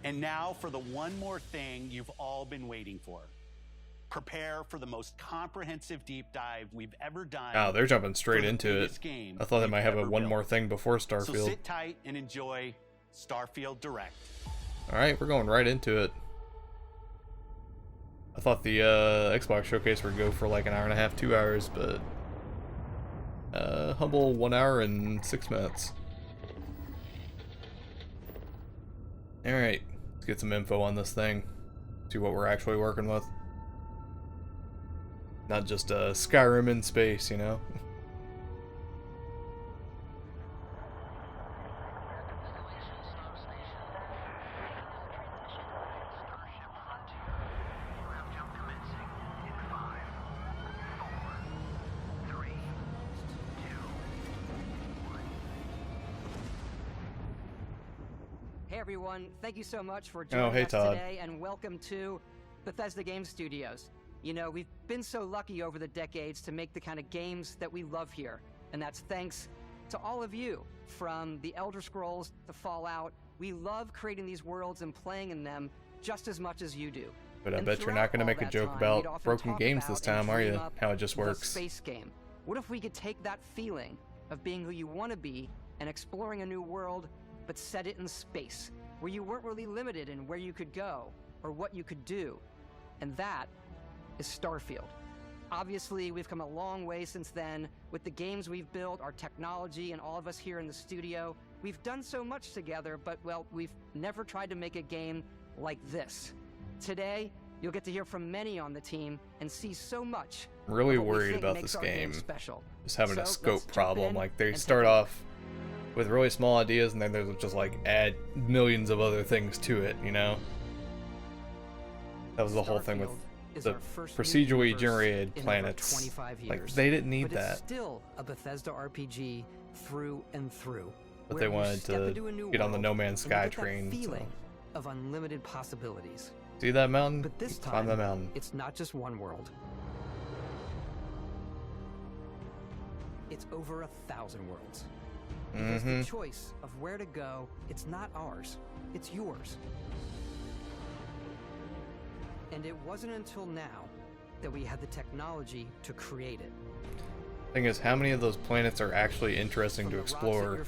And now for the one more thing you've all been waiting for. Prepare for the most comprehensive deep dive we've ever done. Oh, they're jumping straight into it. I thought they might have a one more thing before Starfield. So sit tight and enjoy Starfield Direct. Alright, we're going right into it. I thought the Xbox showcase would go for like an hour and a half, 2 hours, but humble 1 hour and 6 minutes. Alright, let's get some info on this thing. See what we're actually working with. Not just Skyrim in space, you know? Hey everyone, thank you so much for joining us today, and welcome to Bethesda Game Studios. You know, we've been so lucky over the decades to make the kind of games that we love here, and that's thanks to all of you. From the Elder Scrolls to Fallout, we love creating these worlds and playing in them just as much as you do. But I bet you're not going to make a joke about broken games this time, are you? How it just works. Space game. What if we could take that feeling of being who you want to be and exploring a new world, but set it in space, where you weren't really limited in where you could go or what you could do? And that is Starfield. Obviously, we've come a long way since then with the games we've built, our technology, and all of us here in the studio. We've done so much together, but, well, we've never tried to make a game like this. Today, you'll get to hear from many on the team and see so much. I'm really worried about this game. Just having a scope problem. Like, they start off with really small ideas, and then they'll just, like, add millions of other things to it, you know? That was the whole thing with the procedurally generated planets. Like, they didn't need that. It's still a Bethesda RPG through and through. But they wanted to get on the No Man's Sky train. Feeling of unlimited possibilities. See that mountain? But this time, climb the mountain. It's not just one world. It's over 1,000 worlds. Because the choice of where to go, it's not ours. It's yours. And it wasn't until now that we had the technology to create it. Thing is, how many of those planets are actually interesting to explore?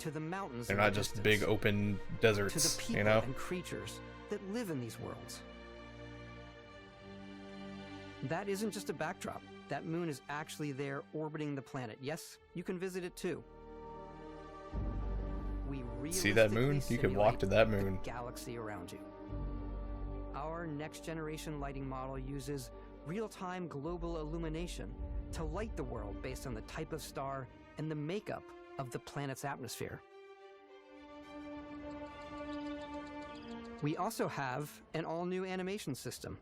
To the mountains. They're not just big open deserts, to the people, you know? And creatures that live in these worlds. That isn't just a backdrop. That moon is actually there orbiting the planet. Yes, you can visit it too. We see that moon? You can walk to that moon. The galaxy around you. Our next generation lighting model uses real-time global illumination to light the world based on the type of star and the makeup of the planet's atmosphere. We also have an all-new animation system.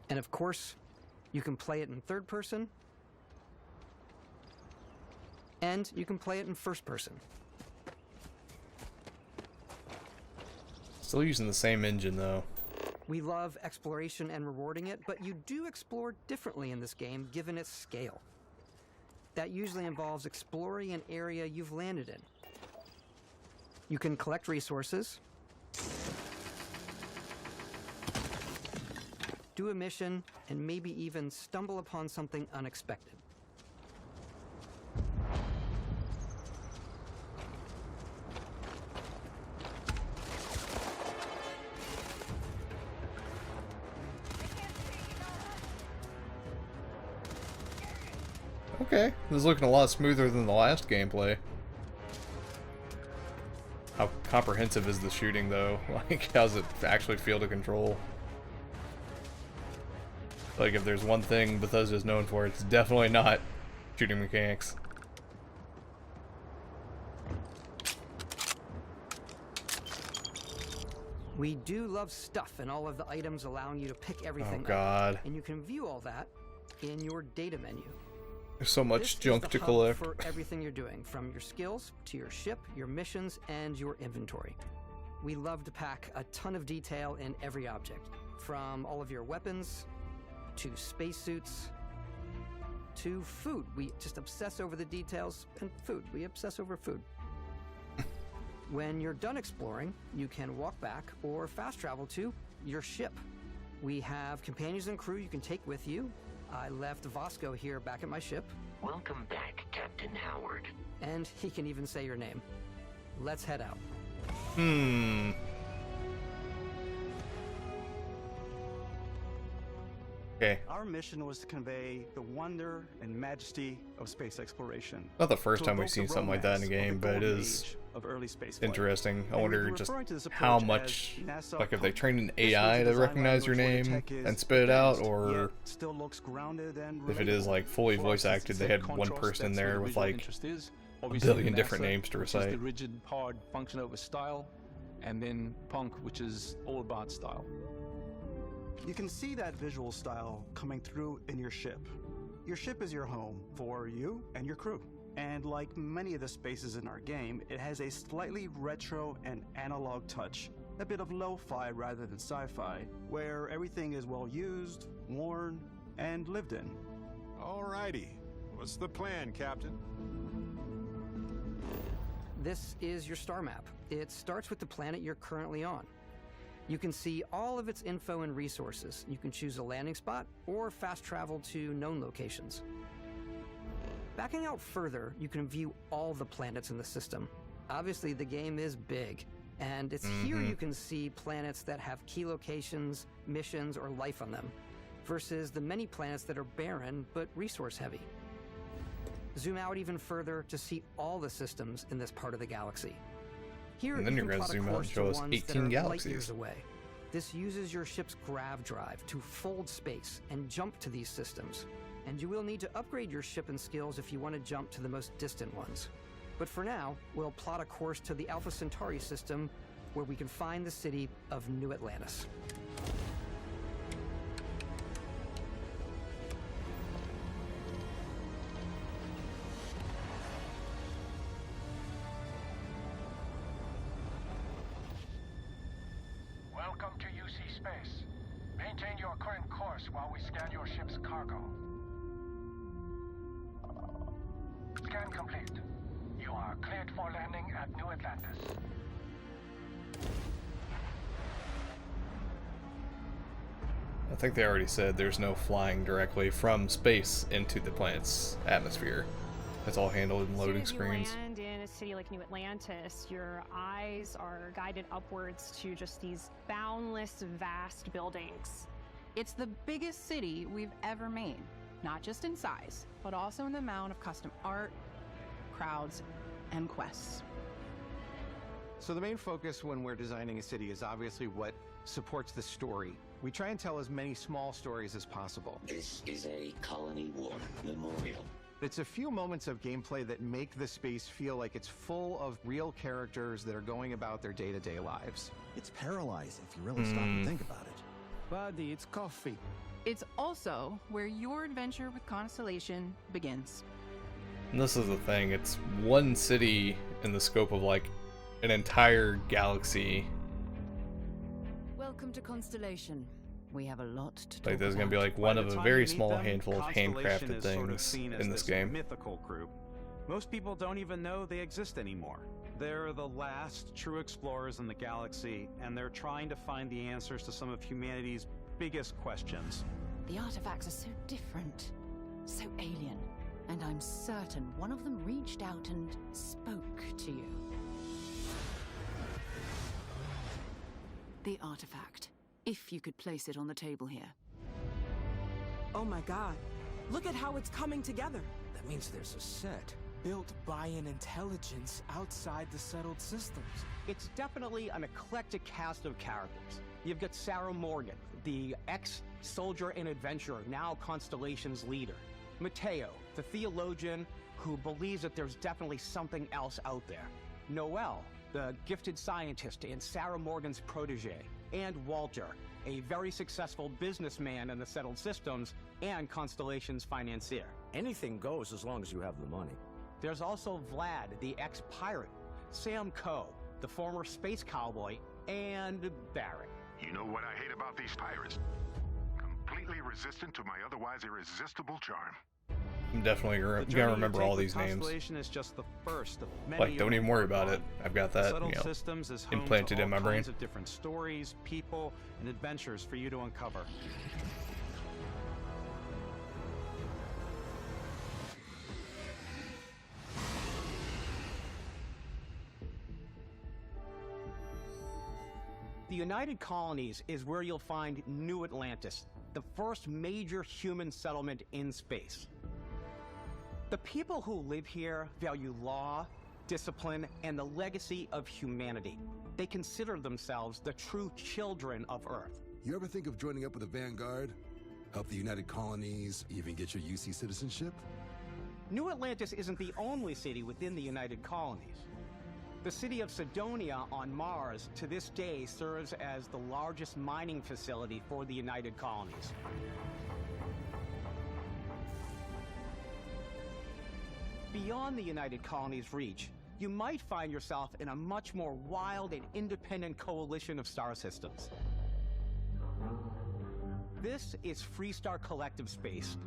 And of course, you can play it in third person, and you can play it in first person. Still using the same engine, though. We love exploration and rewarding it, but you do explore differently in this game, given its scale. That usually involves exploring an area you've landed in. You can collect resources, do a mission, and maybe even stumble upon something unexpected. Okay, this is looking a lot smoother than the last gameplay. How comprehensive is the shooting, though? Like, how does it actually feel to control? Like, if there's one thing Bethesda's known for, it's definitely not shooting mechanics. We do love stuff and all of the items allowing you to pick everything Oh god. up, and you can view all that in your data menu. There's so much This junk is the to hub collect. for everything you're doing, from your skills to your ship, your missions, and your inventory. We love to pack a ton of detail in every object, from all of your weapons to spacesuits to food. We just obsess over the details, and food. We obsess over food. When you're done exploring, you can walk back or fast travel to your ship. We have companions and crew you can take with you. I left Vasco here back at my ship. Welcome back, Captain Howard. And he can even say your name. Let's head out. Okay. Our mission was to convey the wonder and majesty of space exploration. Not the first time we've seen something like that in a game, but it is interesting. I wonder just how much, like if they trained an AI to recognize your name and spit it out, or if it is like fully voice acted, they had one person in there with like a billion different names to recite. The rigid, hard function over style, and then punk, which is all about style. You can see that visual style coming through in your ship. Your ship is your home for you and your crew. And like many of the spaces in our game, it has a slightly retro and analog touch, a bit of lo-fi rather than sci-fi, where everything is well used, worn, and lived in. Alrighty. What's the plan, Captain? This is your star map. It starts with the planet you're currently on. You can see all of its info and resources. You can choose a landing spot or fast travel to known locations. Backing out further, you can view all the planets in the system. Obviously, the game is big, and it's here you can see planets that have key locations, missions, or life on them, versus the many planets that are barren but resource-heavy. Zoom out even further to see all the systems in this part of the galaxy. Here, and then you're going to zoom out and show us 18 galaxies. Away. This uses your ship's grav drive to fold space and jump to these systems. And you will need to upgrade your ship and skills if you want to jump to the most distant ones. But for now, we'll plot a course to the Alpha Centauri system, where we can find the city of New Atlantis. Welcome to UC Space. Maintain your current course while we scan your ship's cargo. Scan complete. You are cleared for landing at New Atlantis. I think they already said there's no flying directly from space into the planet's atmosphere. It's all handled in loading screens. As soon as you land in a city like New Atlantis, your eyes are guided upwards to just these boundless, vast buildings. It's the biggest city we've ever made, not just in size, but also in the amount of custom art, crowds, and quests. So the main focus when we're designing a city is obviously what supports the story. We try and tell as many small stories as possible. This is a Colony War memorial. It's a few moments of gameplay that make the space feel like it's full of real characters that are going about their day-to-day lives. It's paralyzing if you really stop and think about it. Buddy, it's coffee. It's also where your adventure with Constellation begins. And this is the thing, it's one city in the scope of like an entire galaxy. Welcome to Constellation. We have a lot to talk Like there's gonna be like one of a very small handful of handcrafted things in this game. Mythical group. Most people don't even know they exist anymore. They're the last true explorers in the galaxy, and they're trying to find the answers to some of humanity's biggest questions. The artifacts are so different, so alien, and I'm certain one of them reached out and spoke to you. The artifact. If you could place it on the table here. Oh my god. Look at how it's coming together. That means there's a set built by an intelligence outside the settled systems. It's definitely an eclectic cast of characters. You've got Sarah Morgan, the ex-soldier and adventurer, now Constellation's leader. Mateo, the theologian who believes that there's definitely something else out there. Noel, the gifted scientist and Sarah Morgan's protege. And Walter, a very successful businessman in the settled systems and Constellation's financier. Anything goes as long as you have the money. There's also Vlad, the ex-pirate, Sam Coe, the former space cowboy, and Barrett. You know what I hate about these pirates? Completely resistant to my otherwise irresistible charm. I'm definitely gonna remember all these names. Is just the first of many. Like, don't even worry about it. I've got that, you know, systems is implanted in my brain. Of different stories, people, and adventures for you to uncover. The United Colonies is where you'll find New Atlantis, the first major human settlement in space. The people who live here value law, discipline, and the legacy of humanity. They consider themselves the true children of Earth. You ever think of joining up with the Vanguard? Help the United Colonies, even get your UC citizenship? New Atlantis isn't the only city within the United Colonies. The city of Cydonia on Mars to this day serves as the largest mining facility for the United Colonies. Beyond the United Colonies' reach, you might find yourself in a much more wild and independent coalition of star systems. This is Freestar Collective Space.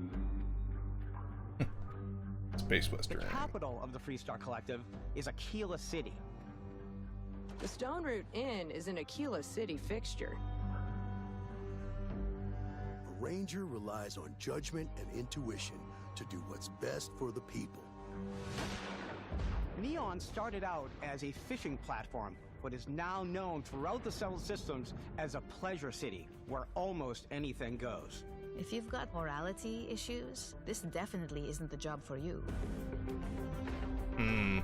Space Western. The capital of the Freestar Collective is Aquila City. The Stone Root Inn is an Aquila City fixture. A ranger relies on judgment and intuition to do what's best for the people. Neon started out as a fishing platform, but is now known throughout the settled systems as a pleasure city, where almost anything goes. If you've got morality issues, this definitely isn't the job for you. Gonna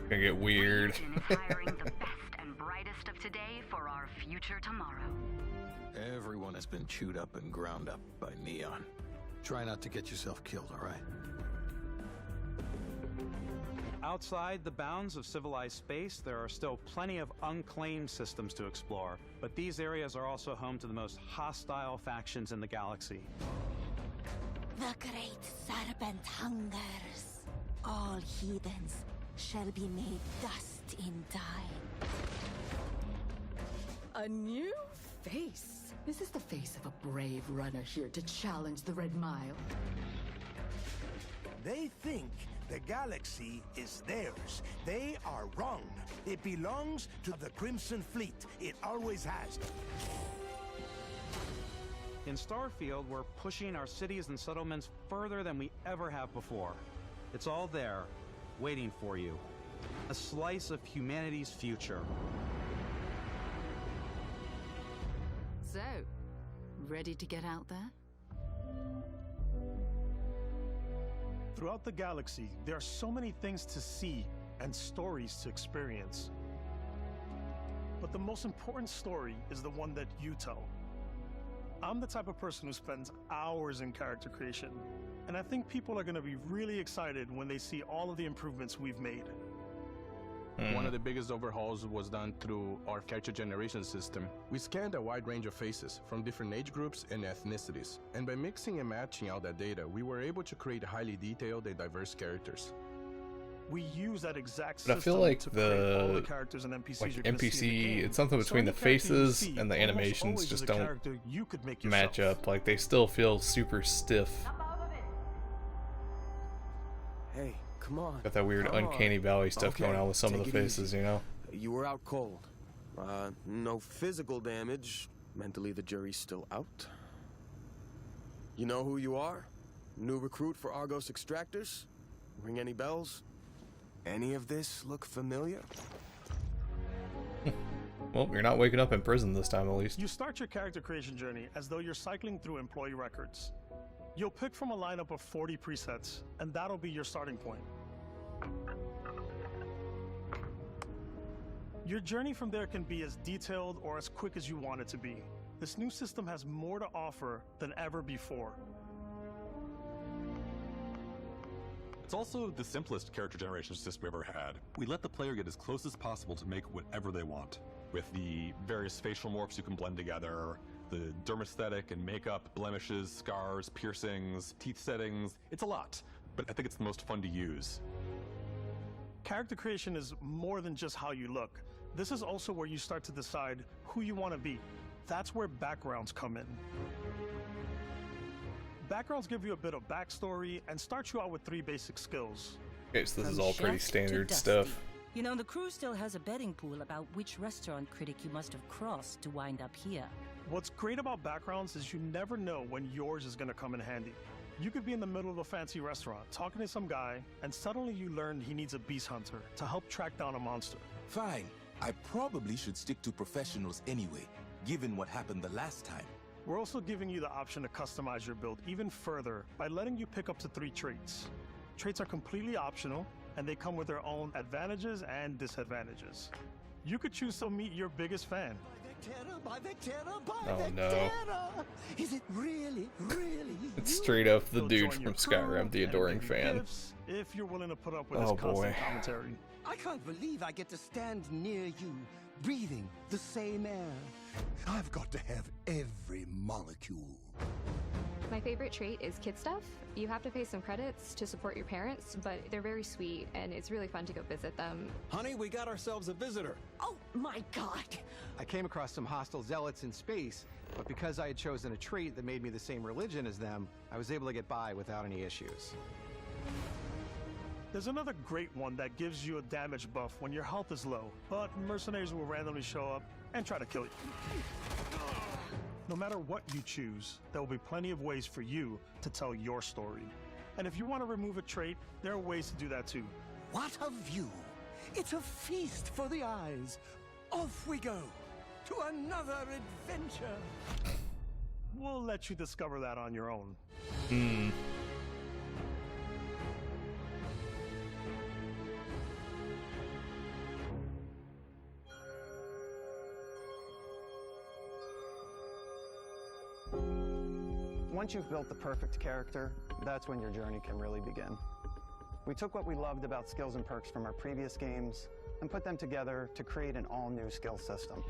get weird. Legion is hiring the best and brightest of today for our future tomorrow. Everyone has been chewed up and ground up by Neon. Try not to get yourself killed, all right? Outside the bounds of civilized space, there are still plenty of unclaimed systems to explore, but these areas are also home to the most hostile factions in the galaxy. The great serpent hungers. All heathens shall be made dust in time. A new face. Is this the face of a brave runner here to challenge the Red Mile? They think the galaxy is theirs. They are wrong. It belongs to the Crimson Fleet. It always has. In Starfield, we're pushing our cities and settlements further than we ever have before. It's all there, waiting for you. A slice of humanity's future. So, ready to get out there? Throughout the galaxy, there are so many things to see and stories to experience. But the most important story is the one that you tell. I'm the type of person who spends hours in character creation, and I think people are going to be really excited when they see all of the improvements we've made. One of the biggest overhauls was done through our character generation system. We scanned a wide range of faces from different age groups and ethnicities, and by mixing and matching all that data, we were able to create highly detailed and diverse characters. We use that exact But system I feel like to create all the characters and NPCs like you're gonna see in the game. it's something between the faces and the animations just don't match up. Like, they still feel super stiff. Hey, come on. Got that weird uncanny valley stuff going on with some of the faces, you know? You were out cold. No physical damage. Mentally, the jury's still out. You know who you are? New recruit for Argos Extractors? Ring any bells? Any of this look familiar? Well, you're not waking up in prison this time, at least. You start your character creation journey as though you're cycling through employee records. You'll pick from a lineup of 40 presets, and that'll be your starting point. Your journey from there can be as detailed or as quick as you want it to be. This new system has more to offer than ever before. It's also the simplest character generation system we've ever had. We let the player get as close as possible to make whatever they want. With the various facial morphs you can blend together, the dermesthetic and makeup, blemishes, scars, piercings, teeth settings. It's a lot, but I think it's the most fun to use. Character creation is more than just how you look. This is also where you start to decide who you want to be. That's where backgrounds come in. Backgrounds give you a bit of backstory and start you out with 3 basic skills. Okay, so this From is all pretty chef to standard dusty. stuff. You know, the crew still has a betting pool about which restaurant critic you must have crossed to wind up here. What's great about backgrounds is you never know when yours is going to come in handy. You could be in the middle of a fancy restaurant talking to some guy, and suddenly you learn he needs a beast hunter to help track down a monster. Fine. I probably should stick to professionals anyway, given what happened the last time. We're also giving you the option to customize your build even further by letting you pick up to 3 traits. Traits are completely optional, and they come with their own advantages and disadvantages. You could choose to meet your biggest fan. Oh no. Is it really? It's straight up the dude from Skyrim, the adoring fan. If you're willing to put up with Oh his constant boy. commentary. I can't believe I get to stand near you, breathing the same air. I've got to have every molecule. My favorite trait is kid stuff. You have to pay some credits to support your parents, but they're very sweet, and it's really fun to go visit them. Honey, we got ourselves a visitor. Oh my god! I came across some hostile zealots in space, but because I had chosen a trait that made me the same religion as them, I was able to get by without any issues. There's another great one that gives you a damage buff when your health is low, but mercenaries will randomly show up and try to kill you. No matter what you choose, there will be plenty of ways for you to tell your story. And if you want to remove a trait, there are ways to do that too. What a view! It's a feast for the eyes. Off we go to another adventure. We'll let you discover that on your own. Once you've built the perfect character, that's when your journey can really begin. We took what we loved about skills and perks from our previous games and put them together to create an all-new skill system.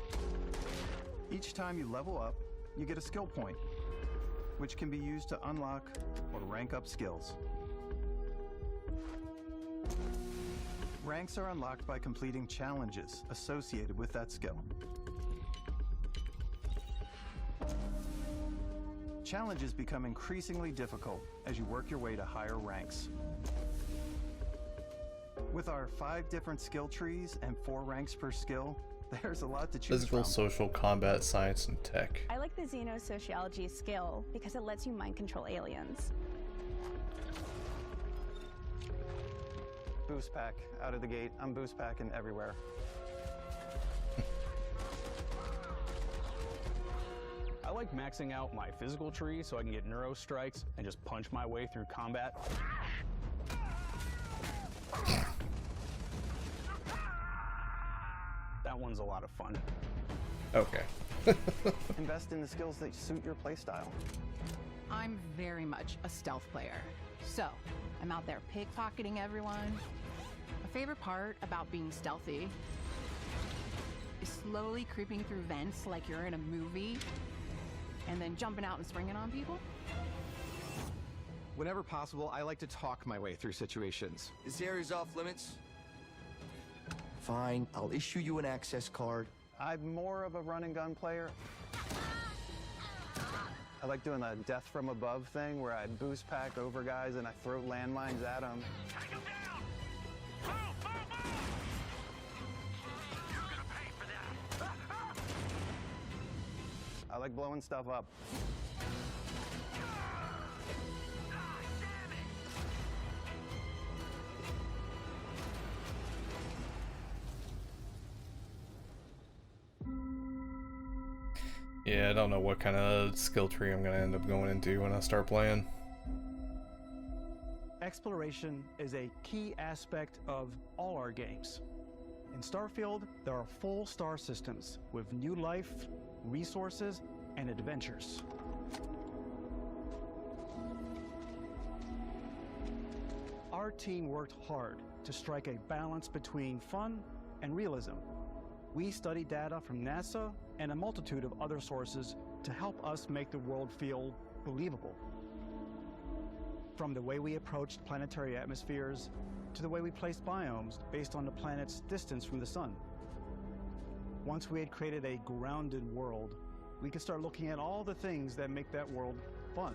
Each time you level up, you get a skill point, which can be used to unlock or rank up skills. Ranks are unlocked by completing challenges associated with that skill. Challenges become increasingly difficult as you work your way to higher ranks. With our 5 different skill trees and 4 ranks per skill, there's a lot to choose Physical, from. social, combat, science, and tech. I like the Xenosociology skill because it lets you mind control aliens. Boost pack out of the gate. I'm boost packing everywhere. I like maxing out my physical tree so I can get neuro strikes and just punch my way through combat. That one's a lot of fun. Okay. Invest in the skills that suit your playstyle. I'm very much a stealth player. So, I'm out there pickpocketing everyone. My favorite part about being stealthy is slowly creeping through vents like you're in a movie and then jumping out and springing on people. Whenever possible, I like to talk my way through situations. This area's off limits. Fine, I'll issue you an access card. I'm more of a run and gun player. I like doing the death from above thing where I boost pack over guys and I throw landmines at them. I like blowing stuff up. Yeah, I don't know what kind of skill tree I'm gonna end up going into when I start playing. Exploration is a key aspect of all our games. In Starfield, there are full star systems with new life, resources, and adventures. Our team worked hard to strike a balance between fun and realism. We studied data from NASA and a multitude of other sources to help us make the world feel believable. From the way we approached planetary atmospheres to the way we placed biomes based on the planet's distance from the sun. Once we had created a grounded world, we could start looking at all the things that make that world fun.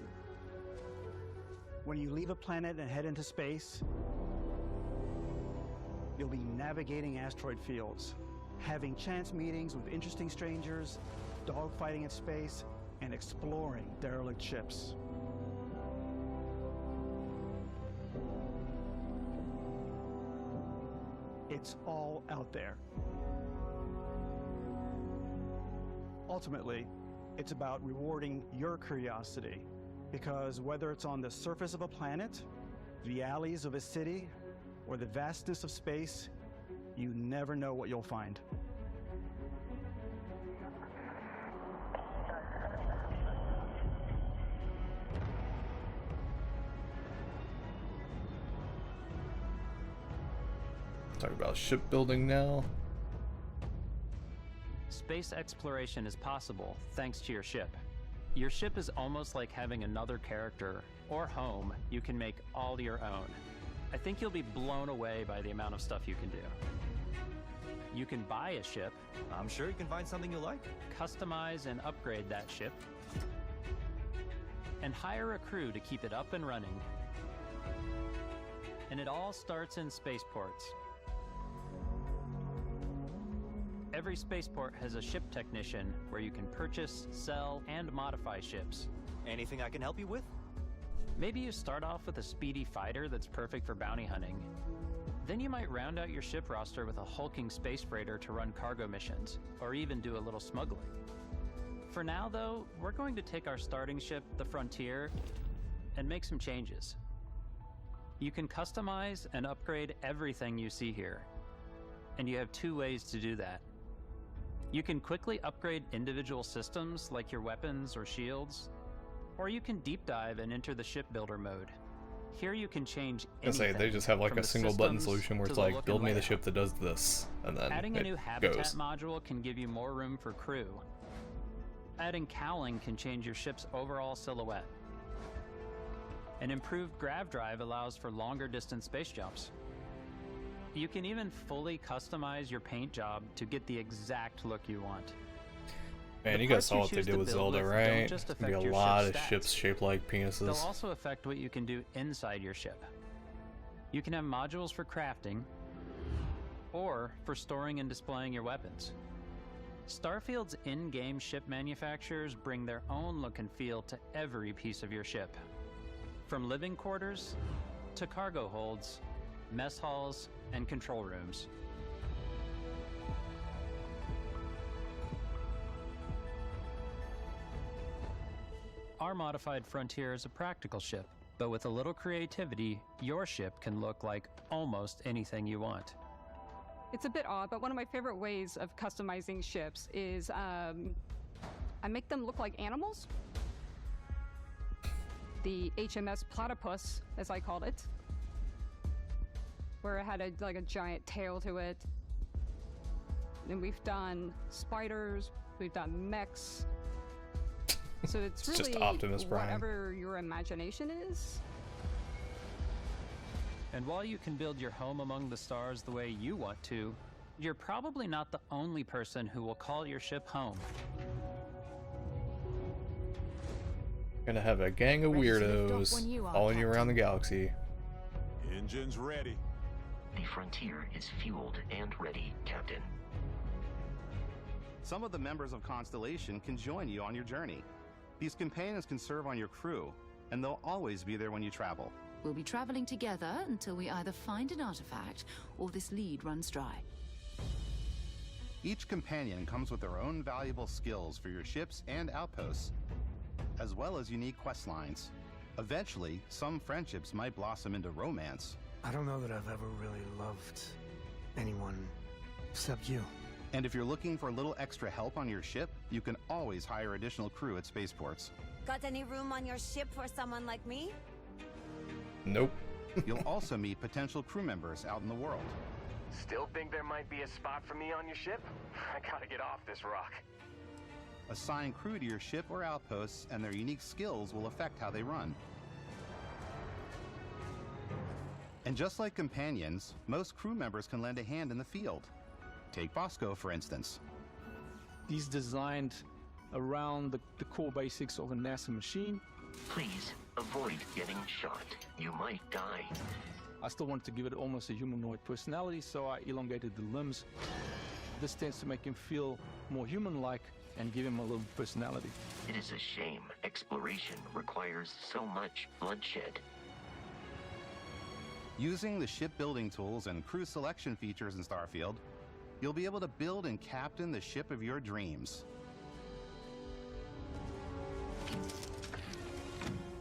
When you leave a planet and head into space, you'll be navigating asteroid fields, having chance meetings with interesting strangers, dogfighting in space, and exploring derelict ships. It's all out there. Ultimately, it's about rewarding your curiosity, because whether it's on the surface of a planet, the alleys of a city, or the vastness of space, you never know what you'll find. Talk about shipbuilding now. Space exploration is possible thanks to your ship. Your ship is almost like having another character or home you can make all your own. I think you'll be blown away by the amount of stuff you can do. You can buy a ship. I'm sure you can find something you like. Customize and upgrade that ship. And hire a crew to keep it up and running. And it all starts in spaceports. Every spaceport has a ship technician where you can purchase, sell, and modify ships. Anything I can help you with? Maybe you start off with a speedy fighter that's perfect for bounty hunting. Then you might round out your ship roster with a hulking space freighter to run cargo missions, or even do a little smuggling. For now, though, we're going to take our starting ship, the Frontier, and make some changes. You can customize and upgrade everything you see here, and you have two ways to do that. You can quickly upgrade individual systems like your weapons or shields, or you can deep dive and enter the shipbuilder mode. Here you can change anything. They just have like a single button solution where it's like, build me the ship that does this, and then adding a new habitat goes. module can give you more room for crew. Adding cowling can change your ship's overall silhouette. An improved grav drive allows for longer distance space jumps. You can even fully customize your paint job to get the exact look you want. Man, you guys saw what they did with Zelda, right? There's gonna be a lot of ships shaped like penises. They'll also affect what you can do inside your ship. You can have modules for crafting, or for storing and displaying your weapons. Starfield's in-game ship manufacturers bring their own look and feel to every piece of your ship. From living quarters, to cargo holds, mess halls, and control rooms. Our modified Frontier is a practical ship, but with a little creativity, your ship can look like almost anything you want. It's a bit odd, but one of my favorite ways of customizing ships is I make them look like animals. The HMS Platypus, as I called it, where it had like a giant tail to it. And we've done spiders, we've done mechs. So it's really just Optimus Prime. Whatever your imagination is. And while you can build your home among the stars the way you want to, you're probably not the only person who will call your ship home. Gonna have a gang of weirdos following you around the galaxy. Engines ready. The Frontier is fueled and ready, Captain. Some of the members of Constellation can join you on your journey. These companions can serve on your crew, and they'll always be there when you travel. We'll be traveling together until we either find an artifact or this lead runs dry. Each companion comes with their own valuable skills for your ships and outposts, as well as unique quest lines. Eventually, some friendships might blossom into romance. I don't know that I've ever really loved anyone except you. And if you're looking for a little extra help on your ship, you can always hire additional crew at spaceports. Got any room on your ship for someone like me? Nope. You'll also meet potential crew members out in the world. Still think there might be a spot for me on your ship? I gotta get off this rock. Assign crew to your ship or outposts, and their unique skills will affect how they run. And just like companions, most crew members can lend a hand in the field. Take Bosco, for instance. He's designed around the core basics of a NASA machine. Please, Avoid getting shot. You might die. I still wanted to give it almost a humanoid personality, so I elongated the limbs. This tends to make him feel more human-like and give him a little personality. It is a shame exploration requires so much bloodshed. Using the shipbuilding tools and crew selection features in Starfield, you'll be able to build and captain the ship of your dreams.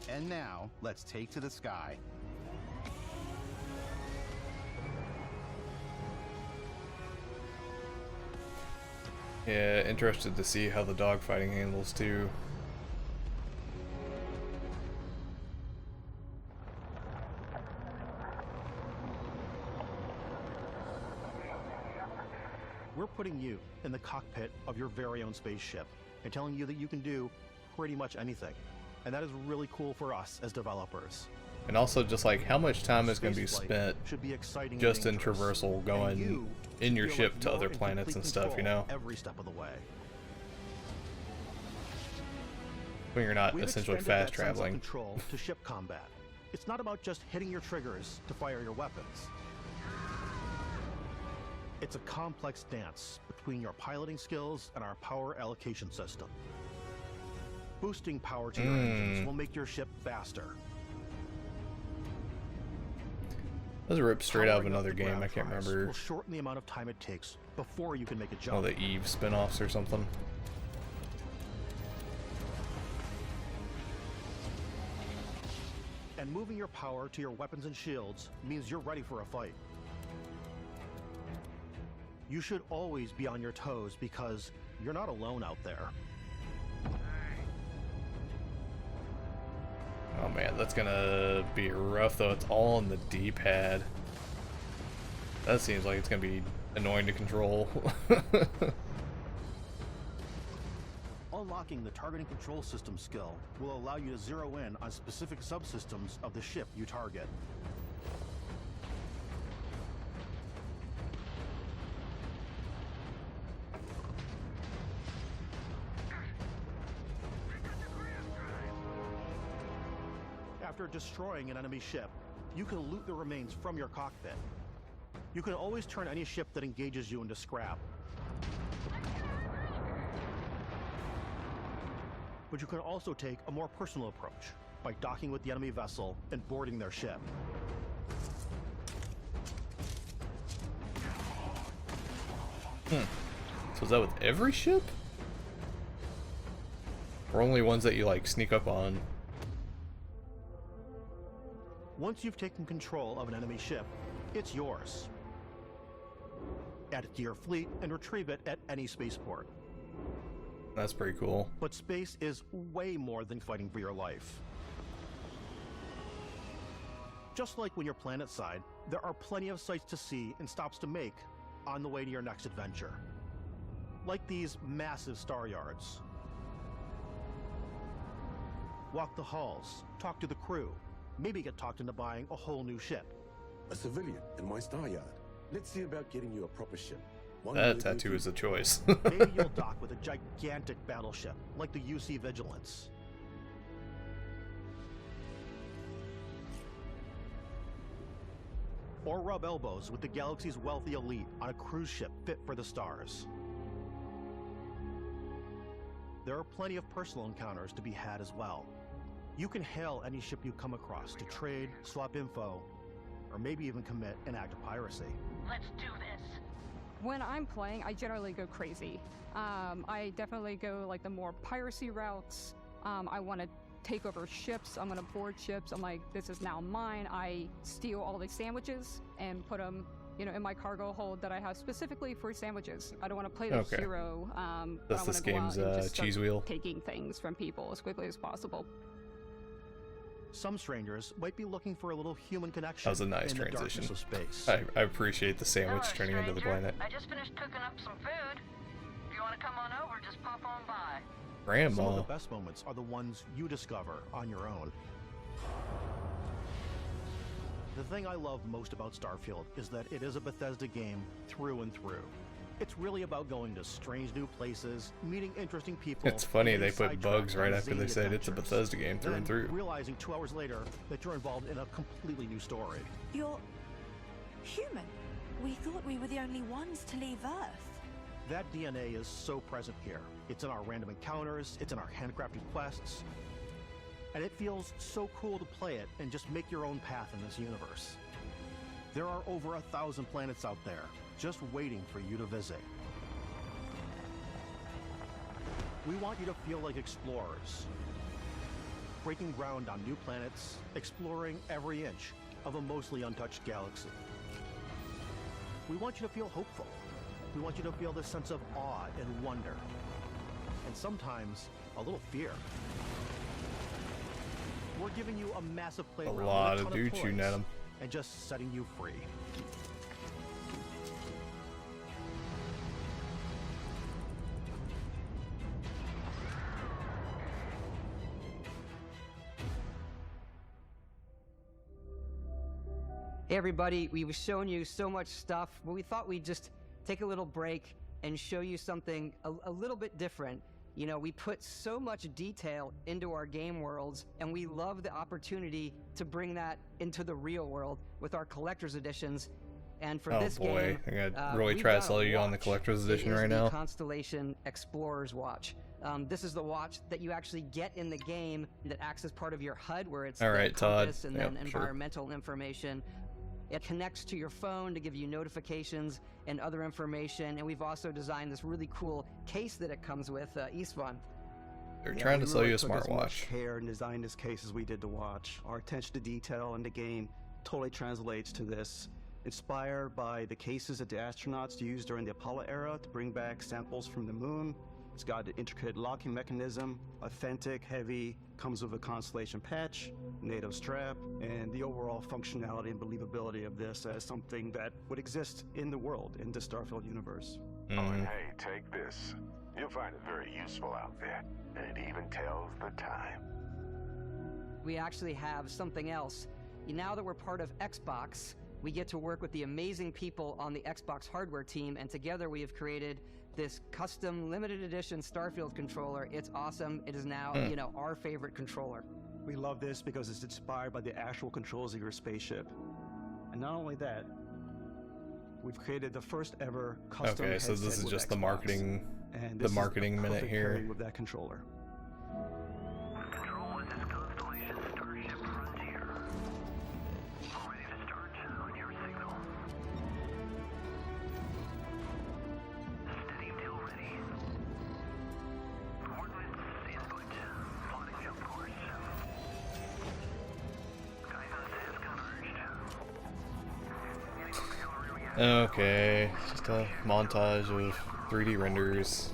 And now, let's take to the sky. Yeah, interested to see how the dogfighting handles too. We're putting you in the cockpit of your very own spaceship and telling you that you can do pretty much anything. And that is really cool for us as developers. And also just like how much time is going to be spent just in traversal going in your ship to other planets and stuff, you know? Every step of the way. When you're not essentially fast traveling. Control to ship combat. It's not about just hitting your triggers to fire your weapons. It's a complex dance between your piloting skills and our power allocation system. Boosting power to your engines will make your ship faster. That was ripped straight out of another game, I can't remember. Will shorten the amount of time it takes before you can make a jump. Oh, the Eve spin-offs or something. And moving your power to your weapons and shields means you're ready for a fight. You should always be on your toes because you're not alone out there. Oh man, that's gonna be rough though. It's all on the D-pad. That seems like it's gonna be annoying to control. Unlocking the targeting control system skill will allow you to zero in on specific subsystems of the ship you target. After destroying an enemy ship, you can loot the remains from your cockpit. You can always turn any ship that engages you into scrap. But you can also take a more personal approach by docking with the enemy vessel and boarding their ship. So is that with every ship? Or only ones that you like sneak up on? Once you've taken control of an enemy ship, it's yours. Add it to your fleet and retrieve it at any spaceport. That's pretty cool. But space is way more than fighting for your life. Just like when you're planetside, there are plenty of sights to see and stops to make on the way to your next adventure. Like these massive star yards. Walk the halls, talk to the crew, maybe get talked into buying a whole new ship. A civilian in my star yard. Let's see about getting you a proper ship. That tattoo is a choice. Maybe you'll dock with a gigantic battleship, like the UC Vigilance. Or rub elbows with the galaxy's wealthy elite on a cruise ship fit for the stars. There are plenty of personal encounters to be had as well. You can hail any ship you come across to trade, swap info, or maybe even commit an act of piracy. Let's do this. When I'm playing, I generally go crazy. I definitely go like the more piracy routes. I want to take over ships. I'm going to board ships. I'm like, this is now mine. I steal all the sandwiches and put them, in my cargo hold that I have specifically for sandwiches. I don't want to play the hero. That's this game's cheese wheel. Taking things from people as quickly as possible. Some strangers might be looking for a little human connection. That was a nice in transition. The darkness of space. I appreciate the sandwich turning into the planet. I just finished cooking up some food. If you want to come on over, just pop on by. Grandma. Some of the best moments are the ones you discover on your own. The thing I love most about Starfield is that it is a Bethesda game through and through. It's really about going to strange new places, meeting interesting people. It's funny they put bugs right after they said it's a Bethesda game through and through. Realizing 2 hours later that you're involved in a completely new story. You're human. We thought we were the only ones to leave Earth. That DNA is so present here. It's in our random encounters, it's in our handcrafted quests. And it feels so cool to play it and just make your own path in this universe. There are over 1,000 planets out there, just waiting for you to visit. We want you to feel like explorers, breaking ground on new planets, exploring every inch of a mostly untouched galaxy. We want you to feel hopeful. We want you to feel this sense of awe and wonder, and sometimes a little fear. We're giving you a massive playground, a lot with a of ton dudes shooting at him, and just setting you free. Hey everybody, we've shown you so much stuff, but we thought we'd just take a little break and show you something a little bit different. You know, we put so much detail into our game worlds, and we love the opportunity to bring that into the real world with our collector's editions. And for this game, I got really try to sell you on the collector's edition right now. Constellation Explorer's Watch. This is the watch that you actually get in the game that acts as part of your HUD, where it's the compass and then environmental information. It connects to your phone to give you notifications and other information, and we've also designed this really cool case that it comes with, Istvan. They're trying to sell you a took as smartwatch. much care and designed this case as we did to watch. Our attention to detail in the game totally translates to this. Inspired by the cases that the astronauts used during the Apollo era to bring back samples from the moon. It's got an intricate locking mechanism, authentic, heavy, comes with a Constellation patch, NATO strap, and the overall functionality and believability of this as something that would exist in the world, in the Starfield universe. Oh, and hey, take this. You'll find it very useful out there, and it even tells the time. We actually have something else. Now that we're part of Xbox, we get to work with the amazing people on the Xbox hardware team, and together we have created this custom limited edition Starfield controller. It's awesome. It is now, you know, our favorite controller. We love this because it's inspired by the actual controls of your spaceship. And not only that, we've created the first ever custom Okay, so this is just the marketing, minute here. With that controller. Control, this is Constellation Starship Frontier. Ready to start on your signal. Steady till ready. Coordinates input. Plotting jump course. Guidance has converged. Okay, just a montage of 3D renders.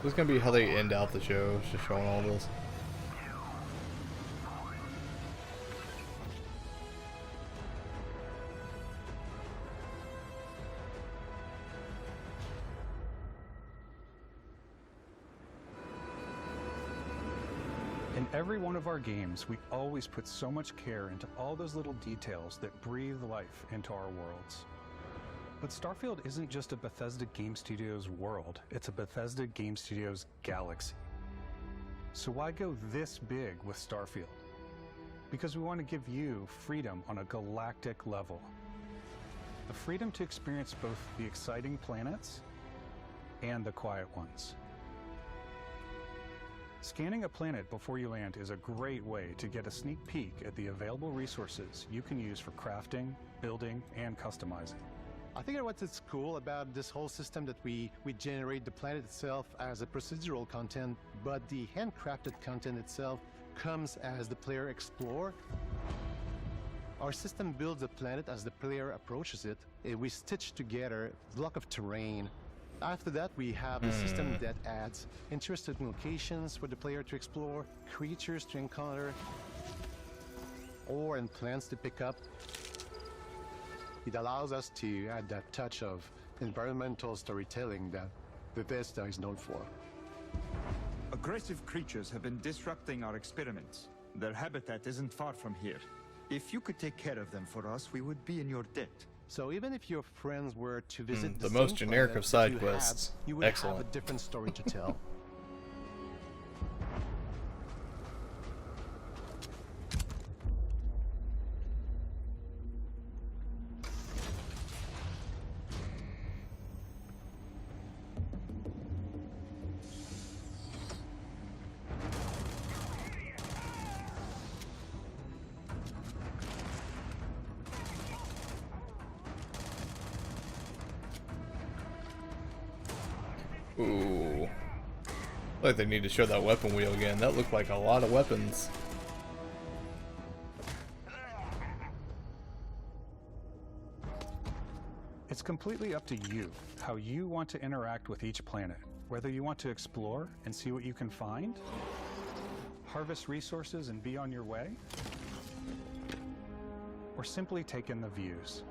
This is gonna be how they end out the show, just showing all this. In every one of our games, we always put so much care into all those little details that breathe life into our worlds. But Starfield isn't just a Bethesda Game Studios world, it's a Bethesda Game Studios galaxy. So why go this big with Starfield? Because we want to give you freedom on a galactic level. The freedom to experience both the exciting planets and the quiet ones. Scanning a planet before you land is a great way to get a sneak peek at the available resources you can use for crafting, building, and customizing. I think what's cool about this whole system that we generate the planet itself as a procedural content, but the handcrafted content itself comes as the player explore. Our system builds the planet as the player approaches it. We stitch together a block of terrain. After that, we have a system that adds interesting locations for the player to explore, creatures to encounter, ore and plants to pick up. It allows us to add that touch of environmental storytelling that Bethesda is known for. Aggressive creatures have been disrupting our experiments. Their habitat isn't far from here. If you could take care of them for us, we would be in your debt. So even if your friends were to visit the the most same generic planet of side that you quests. Have, you would Excellent. have a different story to tell. Ooh. Like they need to show that weapon wheel again. That looked like a lot of weapons. It's completely up to you how you want to interact with each planet. Whether you want to explore and see what you can find, harvest resources and be on your way, or simply take in the views.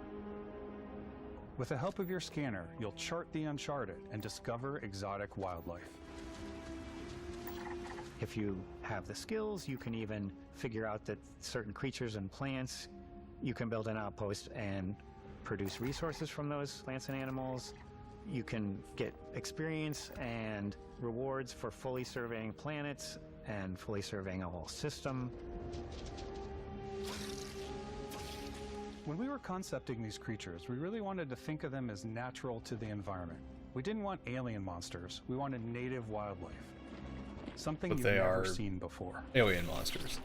With the help of your scanner, you'll chart the uncharted and discover exotic wildlife. If you have the skills, you can even figure out that certain creatures and plants, you can build an outpost and produce resources from those plants and animals. You can get experience and rewards for fully surveying planets and fully surveying a whole system. When we were concepting these creatures, we really wanted to think of them as natural to the environment. We didn't want alien monsters, we wanted native wildlife. Something you've never seen before. Alien monsters.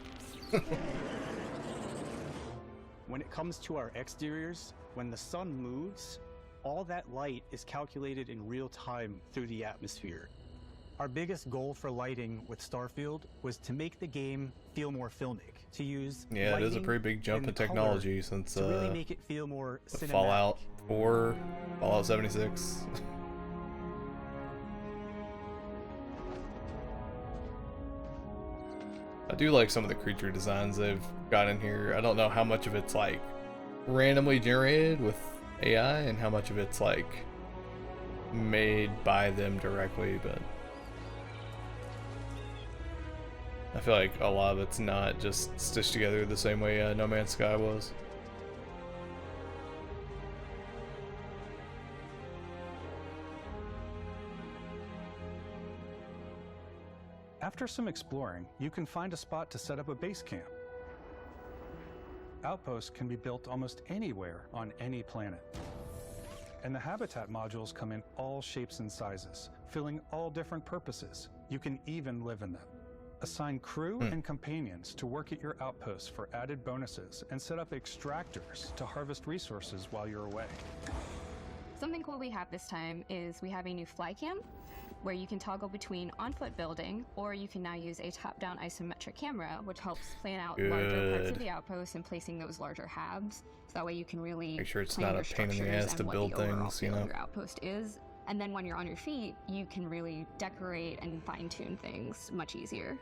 When it comes to our exteriors, when the sun moves, all that light is calculated in real time through the atmosphere. Our biggest goal for lighting with Starfield was to make the game feel more filmic, to use Yeah, it is a pretty big jump in technology since to really make it feel more cinematic. Fallout 4, Fallout 76. I do like some of the creature designs they've got in here. I don't know how much of it's like randomly generated with AI and how much of it's like made by them directly, but I feel like a lot of it's not just stitched together the same way No Man's Sky was. After some exploring, you can find a spot to set up a base camp. Outposts can be built almost anywhere on any planet. And the habitat modules come in all shapes and sizes, filling all different purposes. You can even live in them. Assign crew and companions to work at your outposts for added bonuses, and set up extractors to harvest resources while you're away. Something cool we have this time is we have a new fly cam, where you can toggle between on-foot building, or you can now use a top-down isometric camera, which helps plan out larger parts of the outpost and placing those larger habs. So that way you can really make sure it's plan not your a pain in the ass structures to and build what the overall things, you feel of know. your outpost is. And then when you're on your feet, you can really decorate and fine-tune things much easier.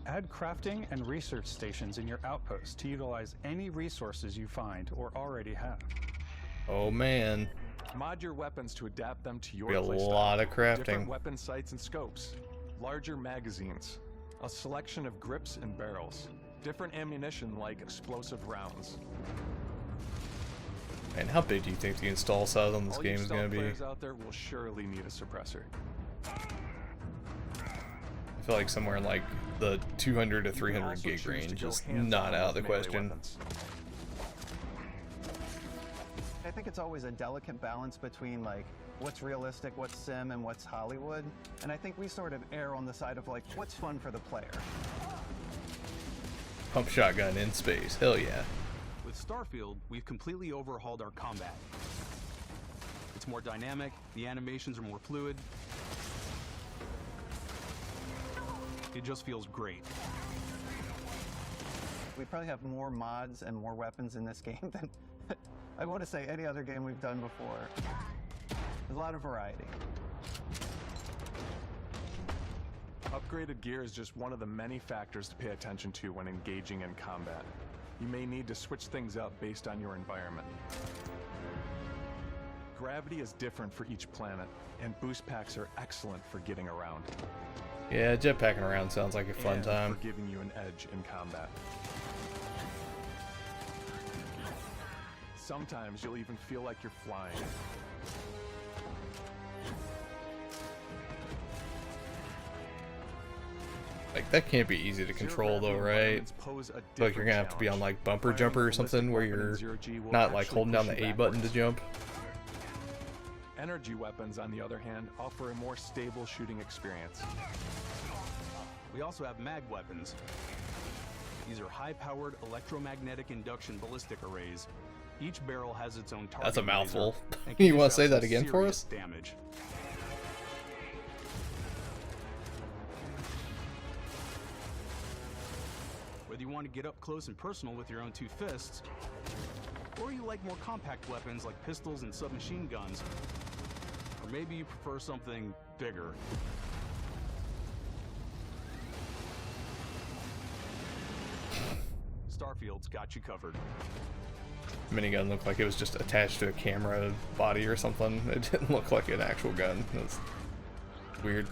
Add crafting and research stations in your outpost to utilize any resources you find or already have. Oh man. Mod your weapons to adapt them to your Be a playstyle. lot of crafting. Different weapon sights and scopes, larger magazines, a selection of grips and barrels, different ammunition like explosive rounds. And how big do you think the install size on this All game you is going to be? players out there will surely need a suppressor. I feel like somewhere in like the 200 to 300 gig range is not out of the question. I think it's always a delicate balance between like what's realistic, what's sim, and what's Hollywood. And I think we sort of err on the side of like what's fun for the player. Pump shotgun in space, hell yeah. With Starfield, we've completely overhauled our combat. It's more dynamic, the animations are more fluid. It just feels great. We probably have more mods and more weapons in this game than I want to say any other game we've done before. There's a lot of variety. Upgraded gear is just one of the many factors to pay attention to when engaging in combat. You may need to switch things up based on your environment. Gravity is different for each planet, and boost packs are excellent for getting around. Yeah, jetpacking around sounds like a fun and time. for giving you an edge in combat. Sometimes you'll even feel like you're flying. Like, that can't be easy to control though, right? Like, you're gonna have to be on like bumper jumper or something where you're not like holding down the A button to jump. Energy weapons, on the other hand, offer a more stable shooting experience. We also have mag weapons. These are high-powered electromagnetic induction ballistic arrays. Each barrel has its own target. That's a mouthful. and can You want dish to say out that some again for serious us? Damage. Whether you want to get up close and personal with your own two fists, or you like more compact weapons like pistols and submachine guns, or maybe you prefer something bigger. Starfield's got you covered. Minigun looked like it was just attached to a camera body or something. It didn't look like an actual gun. It was weird.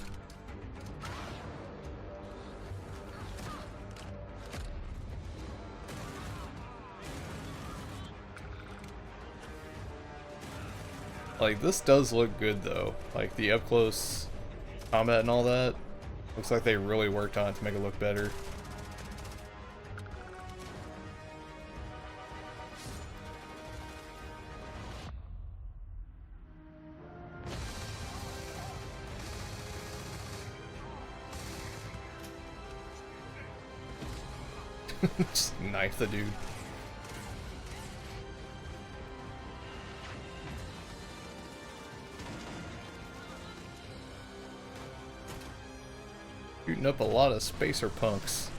Like, this does look good though. Like, the up close combat and all that. Looks like they really worked on it to make it look better. Just knife the dude. Shooting up a lot of spacer punks.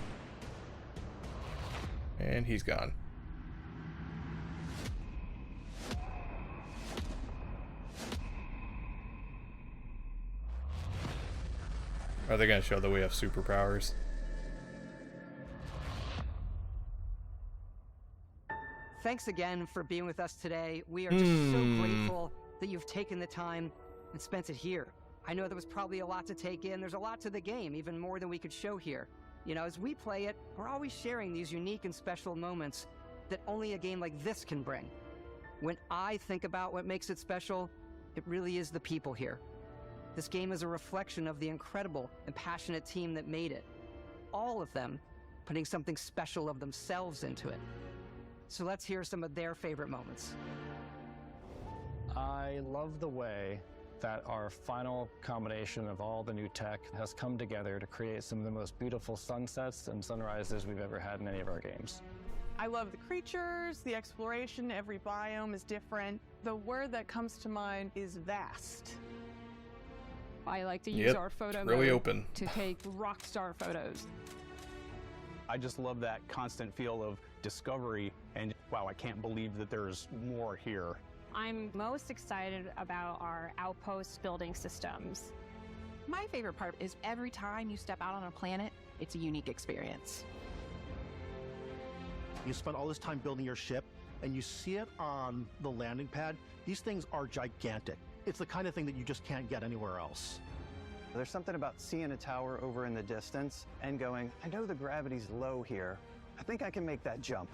And he's gone. Are they gonna show that we have superpowers? Thanks again for being with us today. We are just so grateful that you've taken the time and spent it here. I know there was probably a lot to take in. There's a lot to the game, even more than we could show here. You know, as we play it, we're always sharing these unique and special moments that only a game like this can bring. When I think about what makes it special, it really is the people here. This game is a reflection of the incredible and passionate team that made it. All of them putting something special of themselves into it. So let's hear some of their favorite moments. I love the way that our final combination of all the new tech has come together to create some of the most beautiful sunsets and sunrises we've ever had in any of our games. I love the creatures, the exploration, every biome is different. The word that comes to mind is vast. I like to use our photo really mode open. to take rock star photos. I just love that constant feel of discovery and wow, I can't believe that there's more here. I'm most excited about our outpost building systems. My favorite part is every time you step out on a planet, it's a unique experience. You spend all this time building your ship, and you see it on the landing pad. These things are gigantic. It's the kind of thing that you just can't get anywhere else. There's something about seeing a tower over in the distance and going, I know the gravity's low here. I think I can make that jump.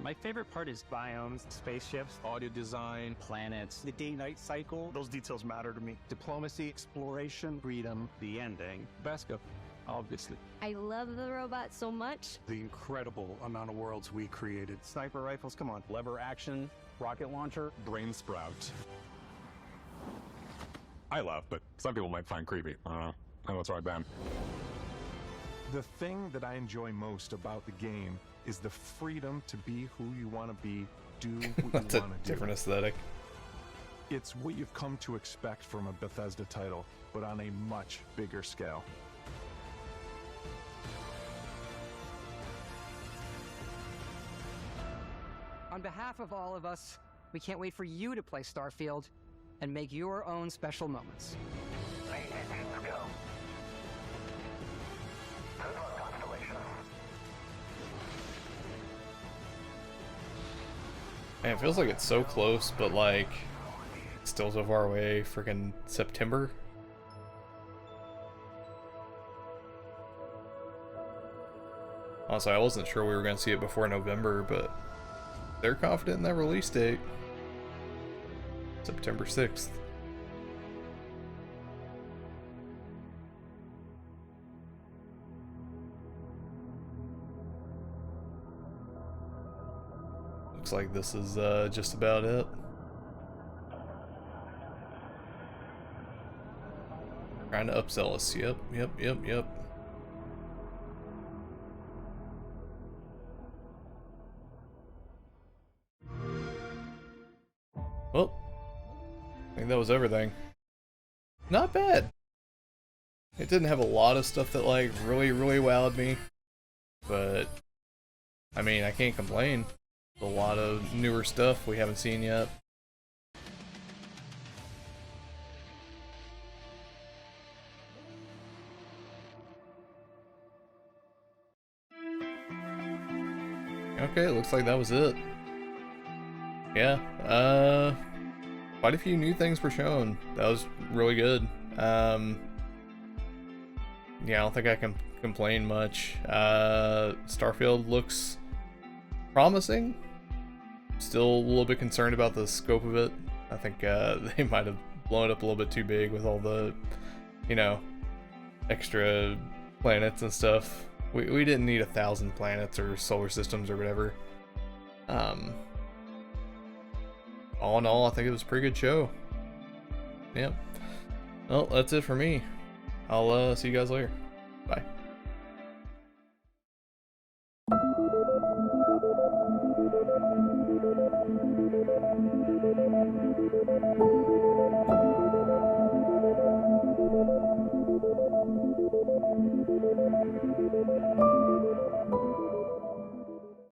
My favorite part is biomes, spaceships, audio design, planets, The day-night cycle, those details matter to me. Diplomacy, exploration, freedom, the ending. Bethesda, obviously. I love the robot so much. The incredible amount of worlds we created. Sniper rifles, come on. Lever action, rocket launcher. Brain sprout. I love, but some people might find creepy. I don't know. I know it's right, Ben. The thing that I enjoy most about the game is the freedom to be who you want to be, do what That's you a want to do. different aesthetic. It's what you've come to expect from a Bethesda title, but on a much bigger scale. On behalf of all of us, we can't wait for you to play Starfield. and make your own special moments. Let's go. Good luck, Constellation. Man, it feels like it's so close, but like still so far away. Freaking September. Honestly, I wasn't sure we were gonna see it before November, but they're confident in that release date. September 6th. Looks like this is just about it. Trying to upsell us. Yep. Well, I think that was everything. Not bad. It didn't have a lot of stuff that like really wowed me, but I mean, I can't complain. A lot of newer stuff we haven't seen yet. Okay, it looks like that was it. Yeah, quite a few new things were shown. That was really good. Yeah, I don't think I can complain much. Starfield looks promising. Still a little bit concerned about the scope of it. I think they might have blown it up a little bit too big with all the, you know, extra planets and stuff. We didn't need 1,000 planets or solar systems or whatever. All in all, I think it was a pretty good show. Yep. Well, that's it for me. I'll see you guys later. Bye.